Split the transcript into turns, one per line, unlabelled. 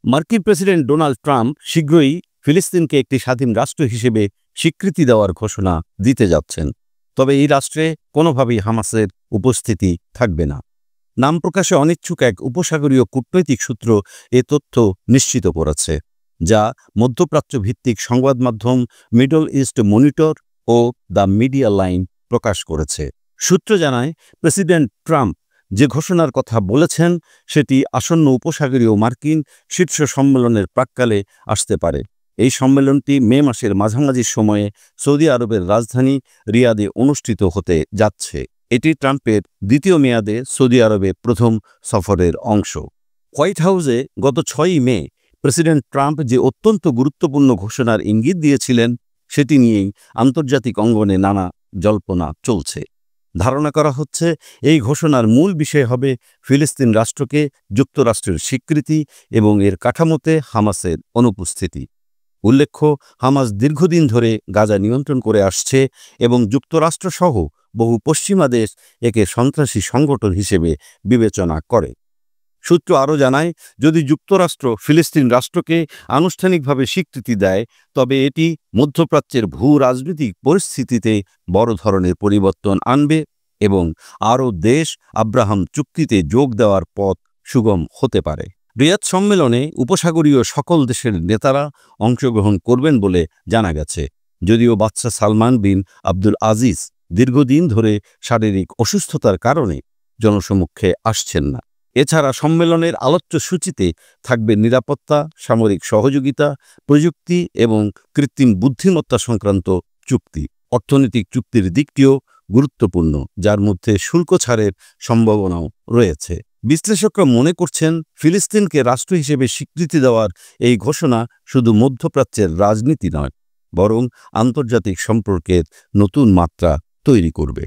মার্কিন president Donald Trump শীঘ্রই ফিলিস্তিনকে একটি স্বাধীন রাষ্ট্র হিসেবে স্বীকৃতি দেওয়ার ঘোষণা দিতে যাচ্ছেন। তবে এই রাষ্ট্রে কোনোভাবেই হামাসের উপস্থিতি থাকবে না। নাম প্রকাশে অনিচ্ছুক এক উপসাগরীয় কূটনৈতিক সূত্র এ তথ্য নিশ্চিত করেছে, যা মধ্যপ্রাচ্য ভিত্তিক সংবাদ মাধ্যম মিডল ইস্ট মনিটর ও দ্য মিডিয়া লাইন প্রকাশ করেছে। সূত্র জানায়, প্রেসিডেন্ট ট্রাম্প যে ঘোষণার কথা বলেছেন সেটি আসন্ন উপসাগরীয় মার্কিন শীর্ষ সম্মেলনের প্রাক্কালে আসতে পারে। এই সম্মেলনটি মে মাসের মাঝামাঝি সময়ে সৌদি আরবের রাজধানী রিয়াদে অনুষ্ঠিত হতে যাচ্ছে। এটি ট্রাম্পের দ্বিতীয় মেয়াদে সৌদি আরবে প্রথম সফরের অংশ। হোয়াইট হাউসে গত 6ই মে প্রেসিডেন্ট ট্রাম্প যে অত্যন্ত গুরুত্বপূর্ণ ঘোষণার ইঙ্গিত দিয়েছিলেন সেটি নিয়েই আন্তর্জাতিক অঙ্গনে নানা জল্পনা চলছে। ধারণা করা হচ্ছে এই ঘোষণার মূল বিষয় হবে ফিলিস্তিন রাষ্ট্রকে যুক্তরাষ্ট্রের স্বীকৃতি এবং এর কাঠামোতে হামাসের অনুপস্থিতি। উল্লেখ্য, হামাস দীর্ঘদিন ধরে গাজা নিয়ন্ত্রণ করে আসছে এবং যুক্তরাষ্ট্রসহ বহু পশ্চিমা দেশ একে সন্ত্রাসী সংগঠন হিসেবে বিবেচনা করে। সূত্র আরও জানায়, যদি যুক্তরাষ্ট্র ফিলিস্তিন রাষ্ট্রকে আনুষ্ঠানিকভাবে স্বীকৃতি দেয় তবে এটি মধ্যপ্রাচ্যের ভূ রাজনৈতিক পরিস্থিতিতে বড় ধরনের পরিবর্তন আনবে এবং আরও দেশ আব্রাহাম চুক্তিতে যোগ দেওয়ার পথ সুগম হতে পারে। রিয়াদ সম্মেলনে উপসাগরীয় সকল দেশের নেতারা অংশগ্রহণ করবেন বলে জানা গেছে, যদিও বাদশাহ সালমান বিন আব্দুল আজিজ দীর্ঘদিন ধরে শারীরিক অসুস্থতার কারণে জনসমক্ষে আসছেন না। এছাড়া সম্মেলনের আলোচ্য সূচিতে থাকবে নিরাপত্তা, সামরিক সহযোগিতা, প্রযুক্তি এবং কৃত্রিম বুদ্ধিমত্তা সংক্রান্ত চুক্তি। অর্থনৈতিক চুক্তির দিকটিও গুরুত্বপূর্ণ, যার মধ্যে শুল্ক ছাড়ের সম্ভাবনাও রয়েছে। বিশ্লেষকরা মনে করছেন, ফিলিস্তিনকে রাষ্ট্র হিসেবে স্বীকৃতি দেওয়ার এই ঘোষণা শুধু মধ্যপ্রাচ্যের রাজনীতি নয়, বরং আন্তর্জাতিক সম্পর্কের নতুন মাত্রা তৈরি করবে।